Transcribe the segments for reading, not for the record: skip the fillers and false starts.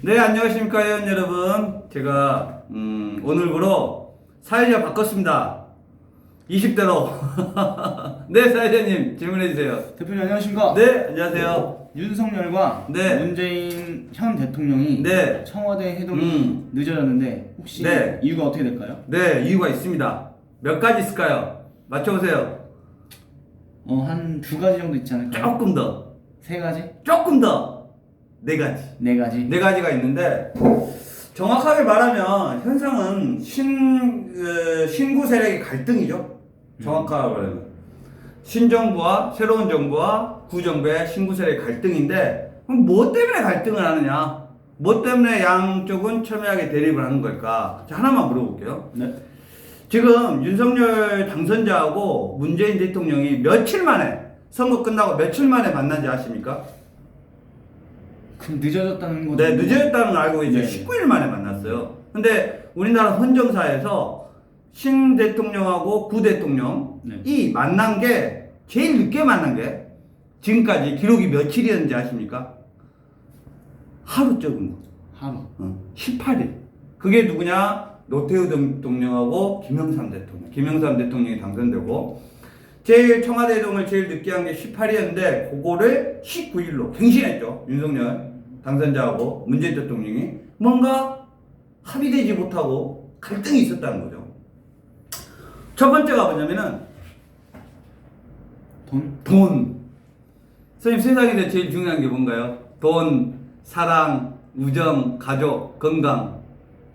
네, 안녕하십니까, 회원 여러분. 제가, 오늘부로 사회자 바꿨습니다. 20대로. 네, 사회자님, 질문해주세요. 대표님 안녕하십니까? 네, 안녕하세요. 윤석열과 네. 문재인 현 대통령이 네. 청와대 회동이 늦어졌는데 혹시 네. 이유가 어떻게 될까요? 네, 이유가 있습니다. 몇 가지 있을까요? 맞춰보세요. 한 두 가지 정도 있지 않을까요? 조금 더. 세 가지? 조금 더. 네 가지. 네 가지? 네 가지가 있는데, 정확하게 말하면, 현상은 신구 세력의 갈등이죠. 정확하게 말하면. 신정부와 새로운 정부와 구정부의 신구 세력의 갈등인데, 그럼 뭐 때문에 갈등을 하느냐? 뭐 때문에 양쪽은 첨예하게 대립을 하는 걸까? 자, 하나만 물어볼게요. 네. 지금 윤석열 당선자하고 문재인 대통령이 며칠 만에, 선거 끝나고 며칠 만에 만난지 아십니까? 그럼 늦어졌다는 거죠? 네, 늦어졌다는 걸 알고 이제 네. 19일 만에 만났어요. 근데 우리나라 헌정사에서 신 대통령하고 구 대통령이 네. 만난 게 제일 늦게 만난 게 지금까지 기록이 며칠이었는지 아십니까? 하루 적은 거. 하루. 18일. 그게 누구냐? 노태우 대통령하고 김영삼 대통령. 김영삼 대통령이 당선되고 제일 청와대 이동을 제일 늦게 한 게 18일이었는데 그거를 19일로 갱신했죠. 윤석열 당선자하고 문재인 대통령이 뭔가 합의되지 못하고 갈등이 있었다는 거죠. 첫 번째가 뭐냐면은 돈. 선생님, 세상에서 제일 중요한 게 뭔가요? 돈, 사랑, 우정, 가족, 건강.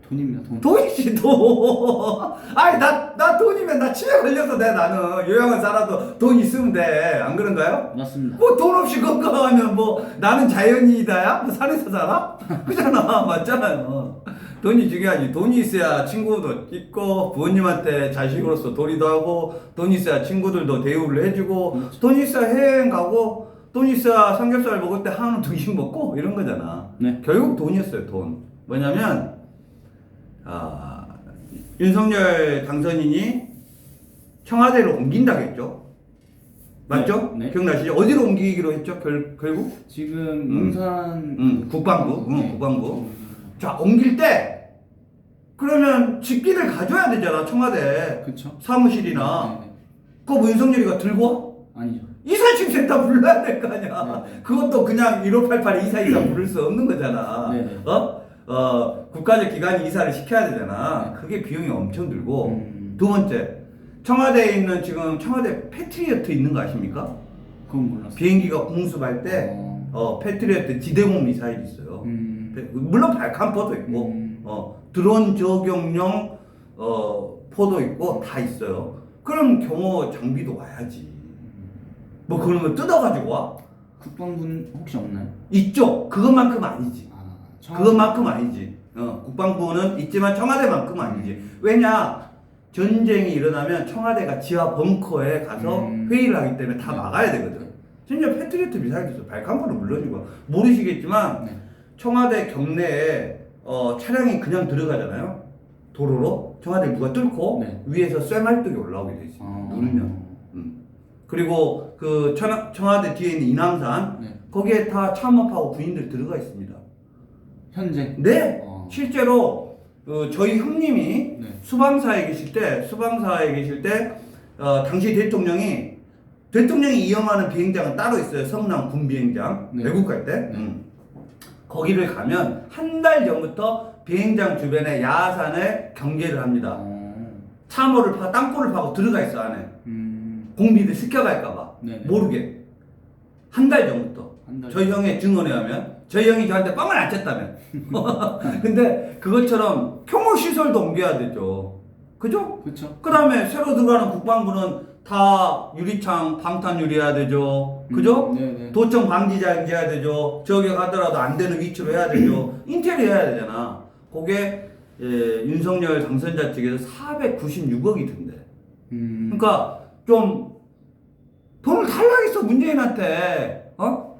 돈입니다. 돈. 돈이지, 돈. 아니, 나 돈이면 나 치매 걸려서 나는 요양원 살아도 돈 있으면 돼. 안 그런가요? 맞습니다. 뭐 돈 없이 건강하면 뭐 나는 자연인이다야? 뭐 산에서 살아? 그잖아. 맞잖아요. 돈이 중요하지. 돈이 있어야 친구도 있고 부모님한테 자식으로서 도리도 하고 돈 있어야 친구들도 대우를 해주고 돈 있어야 해외여행 가고 돈 있어야 삼겹살 먹을 때 한우 등심 먹고 이런 거잖아. 네. 결국 돈이었어요. 돈. 뭐냐면 윤석열 당선인이 청와대로 옮긴다고 했죠. 맞죠? 네. 기억나시죠? 어디로 옮기기로 했죠? 결국? 지금 용산 국방부. 네. 국방부. 자, 옮길 때 그러면 직기를 가져야 되잖아. 청와대 그쵸? 사무실이나. 네. 그거 뭐 윤석열이가 들고 와? 아니죠. 이사짐센터 불러야 될 거 아니야. 네. 그것도 그냥 1588에 이사 부를 수 없는 거잖아. 네. 국가적 기관이 이사를 시켜야 되잖아. 네. 그게 비용이 엄청 들고. 두 번째, 청와대에 있는 지금 청와대 패트리어트 있는 거 아십니까? 그건 몰랐어요. 비행기가 공습할 때 패트리어트 지대공 미사일이 있어요. 물론 발칸포도 있고 드론 저격용 포도 있고 다 있어요. 그럼 경호 장비도 와야지. 뭐 그런 거 뜯어가지고 와? 국방부는 혹시 없나요? 있죠. 그것만큼 아니지. 청와대- 그것만큼 아니지. 국방부는 있지만 청와대만큼 아니지. 왜냐? 전쟁이 일어나면 청와대가 지하 벙커에 가서 회의를 하기 때문에 다 막아야 되거든. 심지어 패트리어트 미사일도 있어. 발칸포는 물론이고. 모르시겠지만 네. 청와대 경내에 차량이 그냥 들어가잖아요. 도로로. 청와대 누가 뚫고 네. 위에서 쇠말뚝이 올라오게 돼 있어요. 누르면. 그리고 그 청와대 뒤에 있는 인왕산 네. 거기에 다 참모하고 군인들 들어가 있습니다. 현재? 네, 실제로 저희 형님이 네. 수방사에 계실 때 당시 대통령이 이용하는 비행장은 따로 있어요. 성남 군비행장. 네. 외국 갈 때. 거기를 가면 한 달 전부터 비행장 주변에 야산을 경계를 합니다. 참호를 땅굴을 파고 들어가 있어 안에. 공비들 습격할까봐 네네. 모르게 한 달 전부터. 한 달. 저희 형의 증언에 하면 저희 형이 저한테 뻥을 안 쳤다면. 근데 그것처럼 경호 시설도 옮겨야 되죠. 그죠? 그쵸? 그 다음에 새로 들어가는 국방부는 다 유리창 방탄 유리해야 되죠. 그죠? 네네. 도청 방지장 해야 되죠. 저격하더라도 안 되는 위치로 해야 되죠. 인테리어 해야 되잖아. 그게 윤석열 당선자 측에서 496억이 든대. 그러니까 좀 돈을 달라겠어 문재인한테.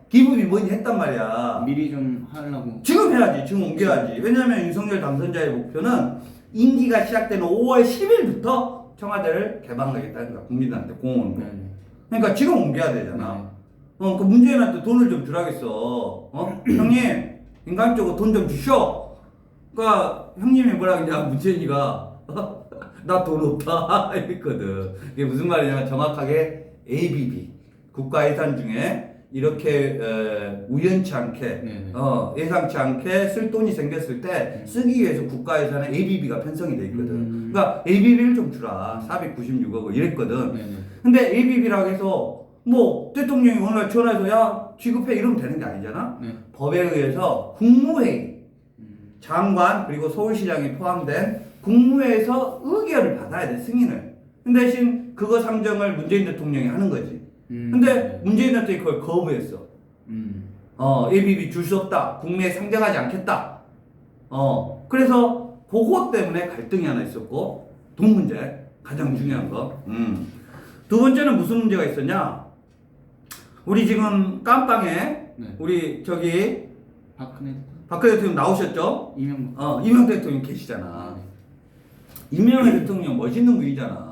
기분이 뭐니 했단 말이야. 미리 좀 하려고. 지금 해야지. 지금 옮겨야지. 왜냐하면 윤석열 당선자의 목표는 임기가 시작되는 5월 10일부터 청와대를 개방하겠다는 거야. 국민한테 공언으로. 네네. 그러니까 지금 옮겨야 되잖아. 그 문재인한테 돈을 좀 주라겠어. 형님, 인간적으로 돈 좀 주쇼. 그러니까 형님이 뭐라 그러냐 문재인이가 나 돈 없다 이랬거든. 이게 무슨 말이냐면 정확하게 ABB 국가 예산 중에 이렇게 우연치 않게 네네. 예상치 않게 쓸 돈이 생겼을 때 쓰기 위해서 국가 예산에 ABB가 편성이 돼 있거든. 그러니까 ABB를 좀 주라 496억 이랬거든. 네네. 근데 ABB라고 해서 뭐 대통령이 어느 날 전화해서 야 지급해 이러면 되는 게 아니잖아. 네. 법에 의해서 국무회의 장관 그리고 서울시장이 포함된 국무회에서 의결을 받아야 돼 승인을. 근데 대신 그거 상정을 문재인 대통령이 하는 거지. 근데 문재인 대통령이 그걸 거부했어. ABB 줄 수 없다. 국내에 상정하지 않겠다. 그래서 그거 때문에 갈등이 하나 있었고 돈 문제 가장 중요한 거. 두 번째는 무슨 문제가 있었냐? 우리 지금 깜빵에 네. 우리 저기 박근혜 대통령 나오셨죠? 이명박. 이명박 대통령 계시잖아. 이명박 대통령 멋있는 분이잖아.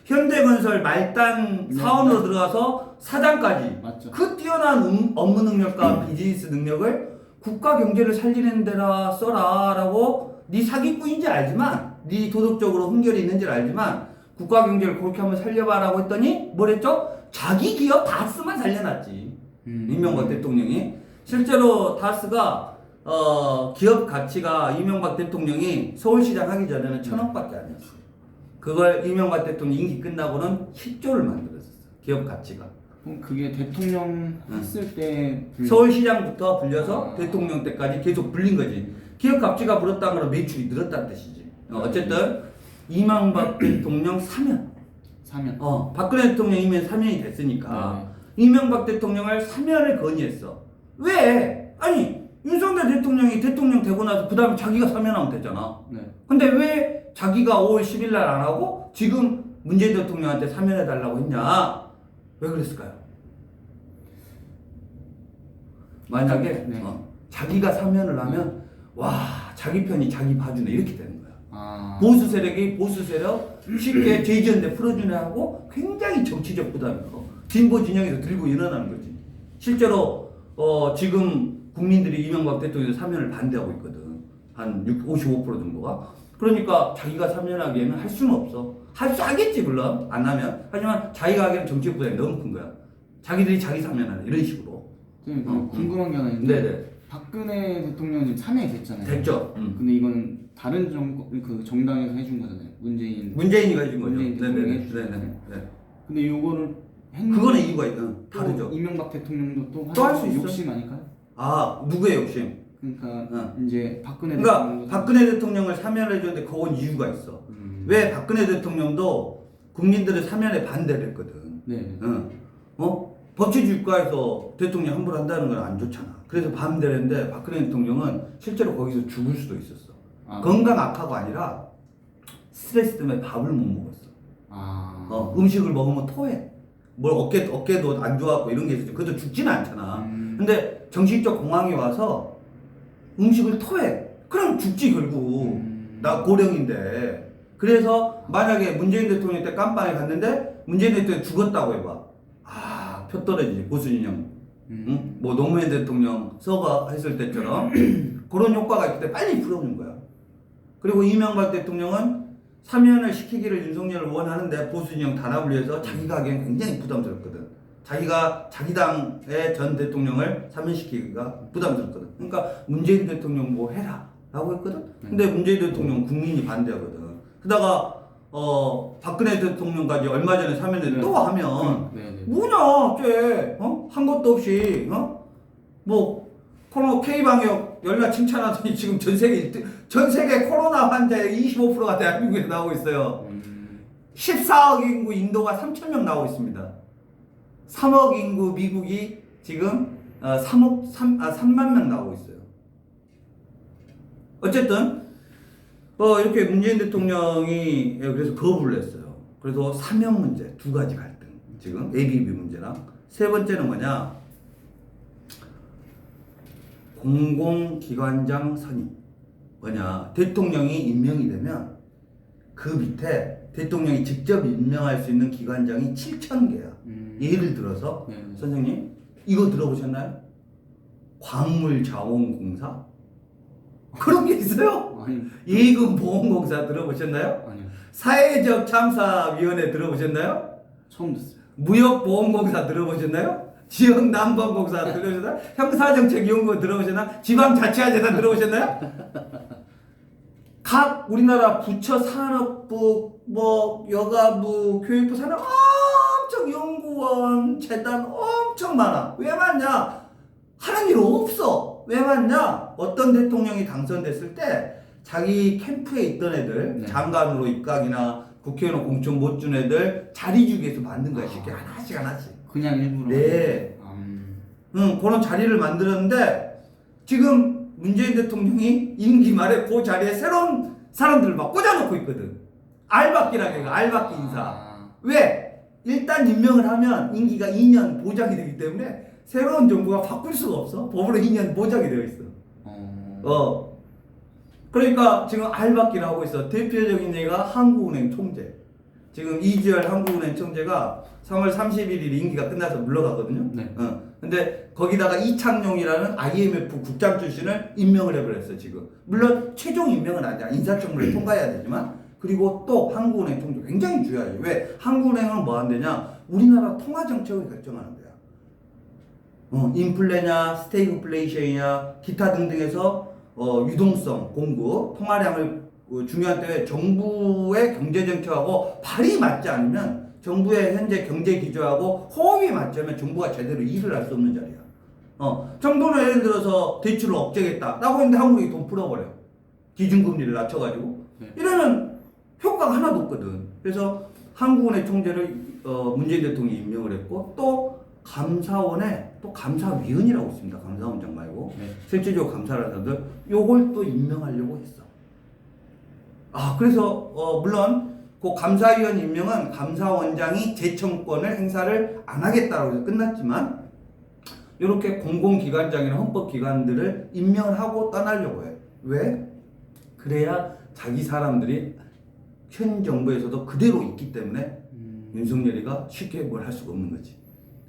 현대건설 말단 사원으로 들어가서 사장까지. 맞죠. 그 뛰어난 업무 능력과 비즈니스 능력을 국가 경제를 살리는 데라 써라라고 네 사기꾼인지 알지만 네 도덕적으로 흠결이 있는지 알지만 국가 경제를 그렇게 한번 살려봐라고 했더니 뭐랬죠? 자기 기업 다스만 살려놨지. 이명박 대통령이. 실제로 다스가 기업 가치가 이명박 대통령이 서울시장 하기 전에는 1,000억밖에 아니었어요. 그걸 이명박 대통령 임기 끝나고는 10조를 만들었었어. 기업 가치가. 그럼 그게 대통령 했을 때 서울시장부터 불려서 대통령 때까지 계속 불린 거지. 기업 가치가 불었다는 건 매출이 늘었다는 뜻이지. 어쨌든 이명박 대통령 사면. 박근혜 대통령 이면 사면이 됐으니까 이명박 대통령을 사면을 건의했어. 왜? 아니 윤석열 대통령이 대통령 되고 나서 그 다음에 자기가 사면하면 되잖아. 근데 왜 자기가 5월 10일 날 안 하고 지금 문재인 대통령한테 사면해달라고 했냐? 왜 그랬을까요? 만약에 자기가 사면을 하면 와 자기 편이 자기 봐주네 이렇게 되는 거야. 보수 세력이 보수 세력 쉽게 제지연대 풀어주네 하고 굉장히 정치적 부담이 커. 진보 진영에서 들고 일어나는 거지. 실제로 지금 국민들이 이명박 대통령 사면을 반대하고 있거든. 한 55% 정도가. 그러니까 자기가 사면하기에는 할 수는 없어. 하겠지 물론 안 하면. 하지만 자기가 하기에는 정치적 부담이 너무 큰 거야. 자기들이 자기 사면하는 이런 식으로. 궁금한 게 하나 있는데 네네. 박근혜 대통령 지금 사면이 됐잖아요. 됐죠. 근데 이거는 다른 정당에서 해준 거잖아요. 문재인이가 해준 거죠. 문재인 대통령이 해준 네네. 근데 이거를 그거는 이유가 다르죠. 이명박 대통령도 또 할 수 있어. 욕심 아닐까요? 누구의 욕심? 그러니까 이제 박근혜 박근혜 대통령을 사면해줬는데 그건 이유가 있어. 왜 박근혜 대통령도 국민들의 사면에 반대를 했거든. 법치주의국가에서 대통령 함부로 한다는 건 안 좋잖아. 그래서 반대를 했는데 박근혜 대통령은 실제로 거기서 죽을 수도 있었어. 건강 악화가 아니라 스트레스 때문에 밥을 못 먹었어. 음식을 먹으면 토해. 뭘 어깨도 안 좋아하고 이런 게 있었지. 그래도 죽지는 않잖아. 근데 정신적 공황이 와서 음식을 토해. 그럼 죽지 결국. 나 고령인데. 그래서 만약에 문재인 대통령 때 깜빵에 갔는데 문재인 대통령 죽었다고 해봐. 표 떨어지지 보수 진영. 뭐 노무현 대통령 서거 했을 때처럼 그런 효과가 있기 때문에 빨리 풀어오는 거야. 그리고 이명박 대통령은 사면을 시키기를 윤석열을 원하는데 보수 진영 단합을 위해서 자기가 하기엔 굉장히 부담스럽거든. 자기가 자기 당의 전 대통령을 사면시키기가 부담스럽거든. 그러니까 문재인 대통령 뭐 해라 라고 했거든. 근데 문재인 대통령 국민이 반대하거든. 그러다가 박근혜 대통령까지 얼마 전에 사면을 또 하면 뭐냐 쟤 한 것도 없이 뭐 코로나 K방역 연락 칭찬하더니 지금 전 세계 코로나 환자의 25%가 대한민국에 나오고 있어요. 14억 인구 인도가 3,000명 나오고 있습니다. 3억 인구 미국이 지금 3만 명 나오고 있어요. 어쨌든 이렇게 문재인 대통령이 그래서 거부를 했어요. 그래서 사면 문제 두 가지 갈등. 지금 ABB 문제랑 세 번째는 뭐냐? 공공기관장 선임. 뭐냐? 대통령이 임명이 되면 그 밑에 대통령이 직접 임명할 수 있는 기관장이 7,000개야. 예를 들어서 선생님 이거 들어보셨나요? 광물자원공사 적 있어요? 아니, 예금보험공사 들어보셨나요? 아니요. 사회적 참사위원회 들어보셨나요? 처음 듣어요. 무역보험공사 들어보셨나요? 지역난방공사 들어보셨나요? 형사정책연구원 들어보셨나요? 지방자치화재단 들어보셨나요? 각 우리나라 부처 산업부, 뭐 여가부, 교육부 산업 엄청 연구원, 재단 엄청 많아. 왜 많냐? 하는 일 없어. 왜 많냐? 어떤 대통령이 당선됐을 때 자기 캠프에 있던 애들, 네. 장관으로 입각이나 국회의원 공천 못 준 애들 자리 주기 위해서 만든 거야. 쉽게 하나씩. 그냥 일부러. 네. 그런 자리를 만들었는데 지금 문재인 대통령이 임기 말에 그 자리에 새로운 사람들을 막 꽂아놓고 있거든. 알박기라고 해요. 알박기 인사. 왜? 일단 임명을 하면 임기가 2년 보장이 되기 때문에 새로운 정부가 바꿀 수가 없어. 법으로 2년 보장이 되어 있어. 그러니까 지금 알박기를 하고 있어. 대표적인 예가 한국은행 총재. 지금 이주열 한국은행 총재가 3월 31일 임기가 끝나서 물러가거든요. 네. 근데 거기다가 이창용이라는 IMF 국장 출신을 임명을 해버렸어 지금. 물론 최종 임명은 아니야. 인사청문회 통과해야 되지만. 그리고 또 한국은행 총재 굉장히 중요하죠. 왜? 한국은행은 뭐 한대냐? 우리나라 통화 정책을 결정하는 거야. 인플레냐, 스태그플레이션이냐, 기타 등등에서 유동성, 공급, 통화량을 중요한 때에 정부의 경제 정책하고 발이 맞지 않으면 정부의 현재 경제 기조하고 호흡이 맞지 않으면 정부가 제대로 일을 할 수 없는 자리야. 정부는 예를 들어서 대출을 억제하겠다라고 했는데 한국이 돈 풀어버려. 기준금리를 낮춰가지고. 네. 이러면 효과가 하나도 없거든. 그래서 한국은행 총재를 문재인 대통령이 임명을 했고 또 감사원에 또 감사위원이라고 있습니다. 감사원장 말고. 네. 실질적으로 감사를 하는 사람들 요걸 또 임명하려고 했어. 그래서 물론 그 감사위원 임명은 감사원장이 제청권을 행사를 안 하겠다고 해서 끝났지만 이렇게 공공기관장이나 헌법기관들을 임명을 하고 떠나려고 해. 왜? 그래야 자기 사람들이 현 정부에서도 그대로 있기 때문에 윤석열이가 쉽게 뭘 할 수가 없는 거지.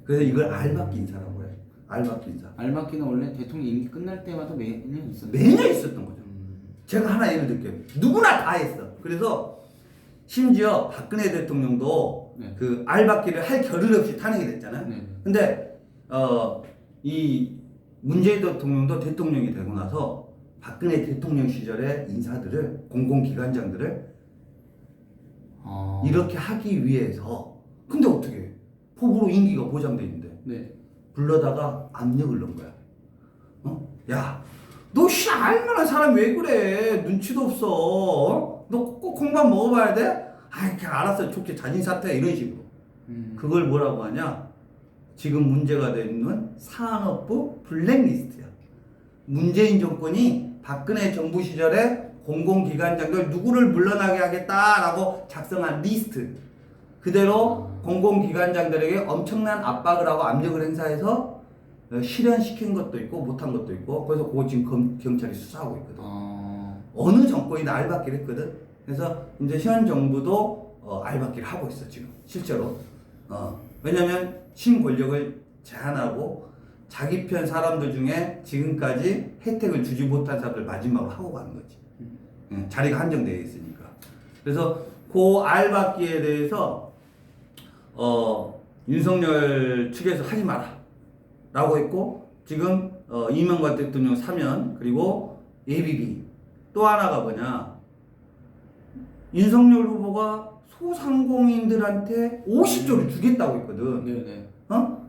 그래서 이걸 알박기 인사라고 해. 알박기 인사. 알박기는 원래 대통령 임기 끝날 때마다 매년 있었어요. 매년 있었던 거죠. 제가 하나 예를 들게요. 누구나 다 했어. 그래서 심지어 박근혜 대통령도 네. 그 알박기를 할 겨를 없이 탄핵이 됐잖아요. 네. 근데 이 문재인 대통령도 대통령이 되고 나서 박근혜 대통령 시절의 인사들을 공공기관장들을 이렇게 하기 위해서 근데 어떻게 해? 법으로 임기가 보장돼 있는데 네. 불러다가 압력을 넣은 거야. 야, 너 알만한 사람 왜 그래? 눈치도 없어. 너 꼭 콩밥 먹어봐야 돼? 그냥 알았어. 좋게 자진 사퇴 이런 식으로. 그걸 뭐라고 하냐? 지금 문제가 되는 산업부 블랙리스트야. 문재인 정권이 박근혜 정부 시절에 공공기관장들 누구를 물러나게 하겠다라고 작성한 리스트. 그대로 공공기관장들에게 엄청난 압박을 하고 압력을 행사해서 실현시킨 것도 있고 못한 것도 있고 그래서 그거 지금 경찰이 수사하고 있거든. 어느 정권이나 알박기를 했거든. 그래서 이제 현 정부도 알박기를 하고 있어 지금 실제로. 왜냐면 신권력을 제한하고 자기 편 사람들 중에 지금까지 혜택을 주지 못한 사람들 마지막으로 하고 가는 거지. 자리가 한정되어 있으니까. 그래서 그 알박기에 대해서 윤석열 측에서 하지 마라 라고 했고 지금 이명박 대통령 사면 그리고 ABB 또 하나가 뭐냐 윤석열 후보가 소상공인들한테 50조를 주겠다고 했거든. 네네.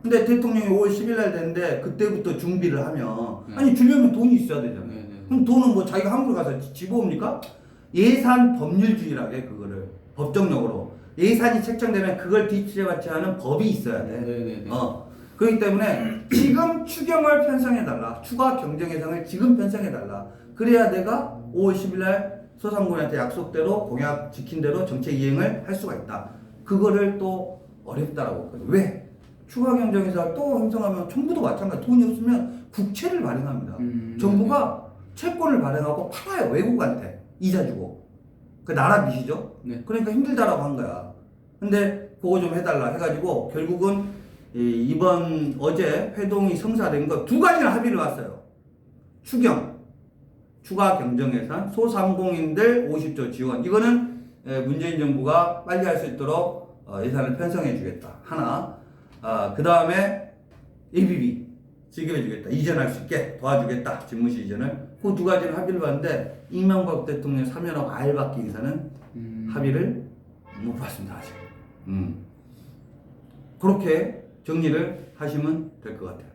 근데 대통령이 5월 10일 날 됐는데 그때부터 준비를 하면 네. 아니 주려면 돈이 있어야 되잖아. 네네. 그럼 돈은 뭐 자기가 함부로 가서 집어옵니까? 예산 법률주의라고 해 그거를 법정용어로 예산이 책정되면 그걸 뒤집어치하는 법이 있어야 돼. 네네네. 그렇기 때문에 지금 추경을 편성해달라. 추가 경정 예산을 지금 편성해달라. 그래야 내가 5월 10일 날 소상공인한테 약속대로 공약 지킨 대로 정책 이행을 할 수가 있다. 그거를 또 어렵다라고 했거든. 왜? 추가 경정 예산을 또 형성하면 정부도 마찬가지. 돈이 없으면 국채를 발행합니다. 정부가 채권을 발행하고 팔아요. 외국한테. 이자 주고. 그 나라 빚이죠. 네. 그러니까 힘들다라고 한 거야. 근데 그거 좀 해달라 해가지고 결국은 이번 어제 회동이 성사된 거 두 가지나 합의를 왔어요. 추경 추가 경정 예산, 소상공인들 50조 지원. 이거는 문재인 정부가 빨리 할 수 있도록 예산을 편성해 주겠다. 하나. 그 다음에 ABB 지급해 주겠다. 이전할 수 있게 도와주겠다. 집무실 이전을. 그 두 가지를 합의를 봤는데 이명박 대통령 사면하고 알박기 인사는 합의를 못 봤습니다. 아직. 그렇게 정리를 하시면 될 것 같아요.